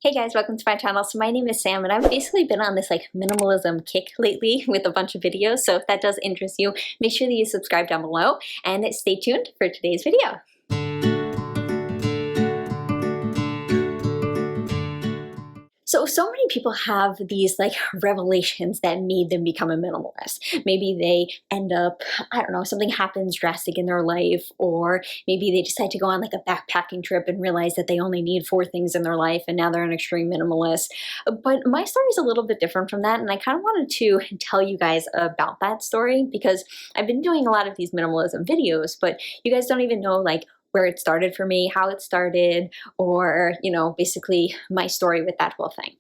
Hey guys, welcome to my channel. So my name is Sam and I've basically been on this minimalism kick lately with a bunch of videos. So if that does interest you, make sure that you subscribe down below and stay tuned for today's video. So many people have these revelations that made them become a minimalist. Maybe they end up, I don't know, something happens drastic in their life, or maybe they decide to go on a backpacking trip and realize that they only need 4 things in their life and now they're an extreme minimalist. But my story is a little bit different from that, and I kind of wanted to tell you guys about that story because I've been doing a lot of these minimalism videos, but you guys don't even know where it started for me, how it started, or, basically my story with that whole thing.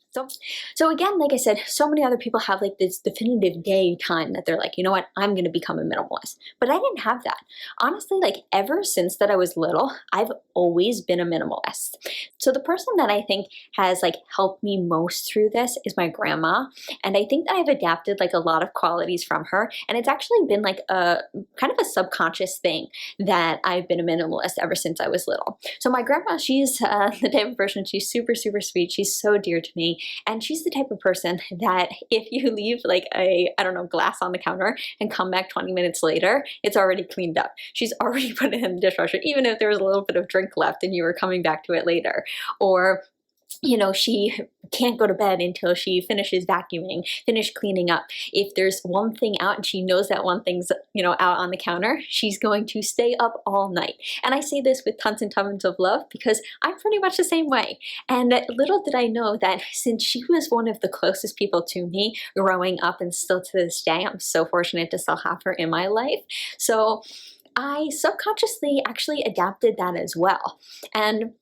So again, like I said, so many other people have this definitive day time that they're like, you know what, I'm gonna become a minimalist. But I didn't have that. Honestly, ever since that I was little, I've always been a minimalist. So the person that I think has helped me most through this is my grandma. And I think that I've adapted a lot of qualities from her. And it's actually been a kind of a subconscious thing that I've been a minimalist ever since I was little. So my grandma, she's the type of person, she's super, super sweet. She's so dear to me. And she's the type of person that if you leave I don't know, glass on the counter and come back 20 minutes later, it's already cleaned up. She's already put it in the dishwasher, even if there was a little bit of drink left and you were coming back to it later. Or she can't go to bed until she finishes vacuuming, finish cleaning up. If there's one thing out and she knows that one thing's, out on the counter, she's going to stay up all night. And I say this with tons and tons of love because I'm pretty much the same way. And little did I know that since she was one of the closest people to me growing up, and still to this day, I'm so fortunate to still have her in my life. So I subconsciously actually adapted that as well. And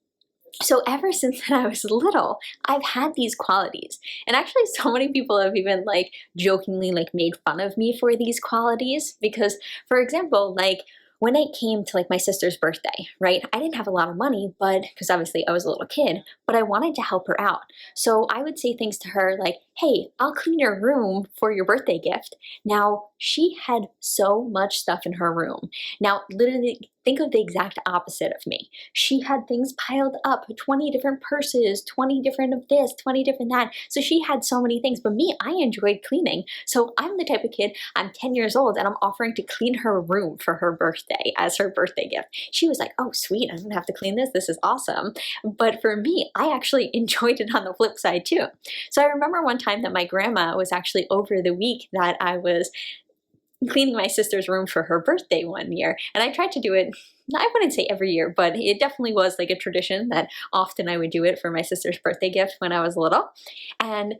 so ever since I was little, I've had these qualities. And actually so many people have even jokingly made fun of me for these qualities because, for example, when it came to my sister's birthday, right? I didn't have a lot of money, but because obviously I was a little kid, but I wanted to help her out. So I would say things to her like, hey, I'll clean your room for your birthday gift. Now, she had so much stuff in her room. Now, literally, think of the exact opposite of me. She had things piled up, 20 different purses, 20 different of this, 20 different that. So she had so many things, but me, I enjoyed cleaning. So I'm the type of kid, I'm 10 years old and I'm offering to clean her room for her birthday as her birthday gift. She was like, oh, sweet, I don't have to clean this. This is awesome. But for me, I actually enjoyed it on the flip side too. So I remember one time that my grandma was actually over the week that I was cleaning my sister's room for her birthday one year. And I tried to do it, I wouldn't say every year, but it definitely was a tradition that often I would do it for my sister's birthday gift when I was little. And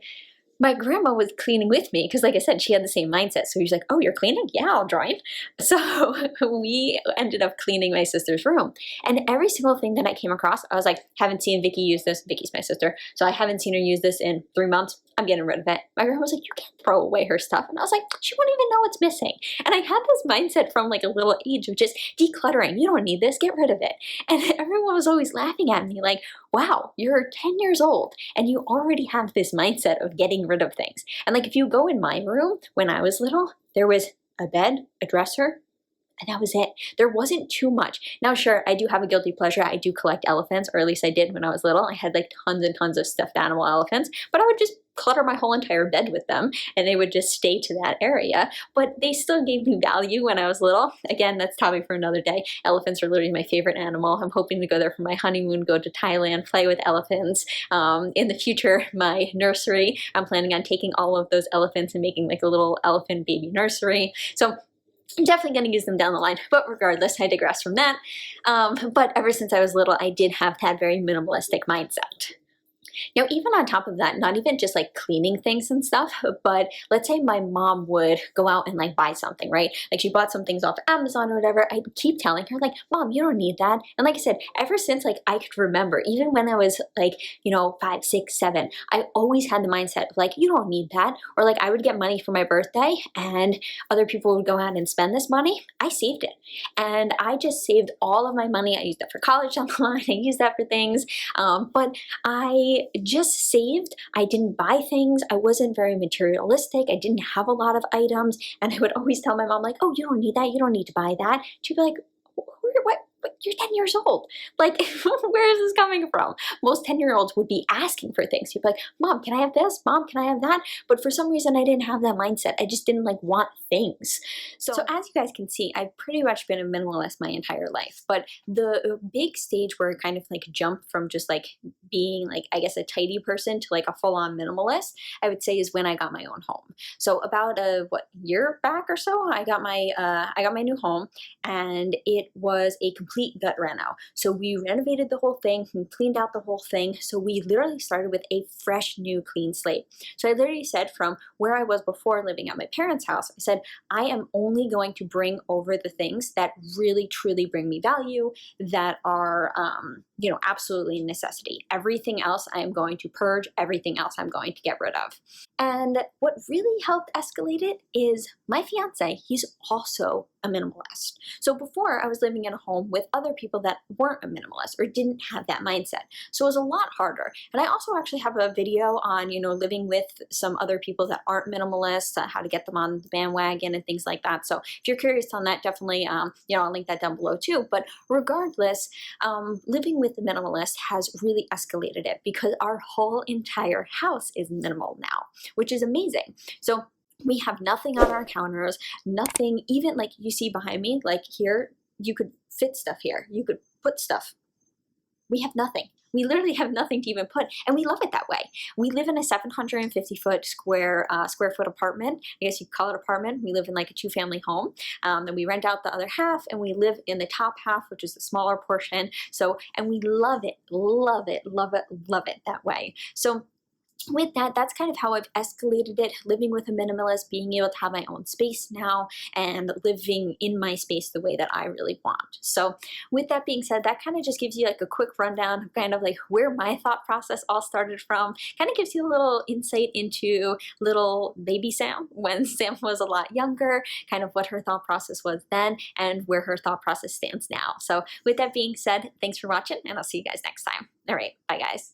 my grandma was cleaning with me because, like I said, she had the same mindset. So she's like, oh, you're cleaning? Yeah, I'll join. So we ended up cleaning my sister's room. And every single thing that I came across, I was like, haven't seen Vicky use this. Vicky's my sister. So I haven't seen her use this in 3 months. I'm getting rid of it. My grandma was like, you can't throw away her stuff. And I was like, she wouldn't even know what's missing. And I had this mindset from a little age of just decluttering. You don't need this, get rid of it. And everyone was always laughing at me like, wow, you're 10 years old and you already have this mindset of getting rid of things. And if you go in my room when I was little, there was a bed, a dresser, and that was it. There wasn't too much. Now, sure, I do have a guilty pleasure. I do collect elephants, or at least I did when I was little. I had tons and tons of stuffed animal elephants, but I would just clutter my whole entire bed with them and they would just stay to that area. But they still gave me value when I was little. Again, that's topic for another day. Elephants are literally my favorite animal. I'm hoping to go there for my honeymoon, go to Thailand, play with elephants. In the future, my nursery, I'm planning on taking all of those elephants and making a little elephant baby nursery. So I'm definitely going to use them down the line, but regardless, I digress from that. But ever since I was little, I did have that very minimalistic mindset. Now, even on top of that, not even just cleaning things and stuff, but let's say my mom would go out and buy something, right? She bought some things off Amazon or whatever. I'd keep telling her Mom, you don't need that. And like I said, ever since I could remember, even when I was 5, 6, 7, I always had the mindset of you don't need that. Or I would get money for my birthday and other people would go out and spend this money. I saved it. And I just saved all of my money. I used that for college down the line. I used that for things. But I just saved. I didn't buy things. I wasn't very materialistic. I didn't have a lot of items. And I would always tell my mom oh, you don't need that. You don't need to buy that. She'd be like, what? but you're 10 years old. Like, where is this coming from? Most 10-year-olds would be asking for things. You'd be like, Mom, can I have this? Mom, can I have that? But for some reason, I didn't have that mindset. I just didn't like want things. So as you guys can see, I've pretty much been a minimalist my entire life. But the big stage where it kind of like jumped from just like being like, I guess, a tidy person to like a full-on minimalist, I would say is when I got my own home. So about a year back or so, I got my new home, and it was a complete gut reno. So we renovated the whole thing, we cleaned out the whole thing. So we literally started with a fresh, new, clean slate. So I literally said from where I was before living at my parents' house, I said, I am only going to bring over the things that really, truly bring me value, that are, absolutely a necessity. Everything else I am going to purge, everything else I'm going to get rid of. And what really helped escalate it is my fiance. He's also a minimalist. So before, I was living in a home with other people that weren't a minimalist or didn't have that mindset. So it was a lot harder. And I also actually have a video on, living with some other people that aren't minimalists, how to get them on the bandwagon and things like that. So if you're curious on that, definitely, I'll link that down below too. But regardless, living with the minimalist has really escalated it because our whole entire house is minimal now, which is amazing. So we have nothing on our counters, nothing, even like you see behind me, like here, you could fit stuff here. You could put stuff. We have nothing. We literally have nothing to even put, and we love it that way. We live in a 750-foot square foot apartment. I guess you call it apartment. We live in like a 2-family home, and we rent out the other half, and we live in the top half, which is the smaller portion. So, and we love it, love it, love it, love it that way. So with that, that's kind of how I've escalated it, living with a minimalist, being able to have my own space now, and living in my space the way that I really want. So with that being said, that kind of just gives you like a quick rundown of kind of like where my thought process all started from. Kind of gives you a little insight into little baby Sam when Sam was a lot younger, kind of what her thought process was then and where her thought process stands now. So with that being said, thanks for watching, and I'll see you guys next time. All right, bye guys.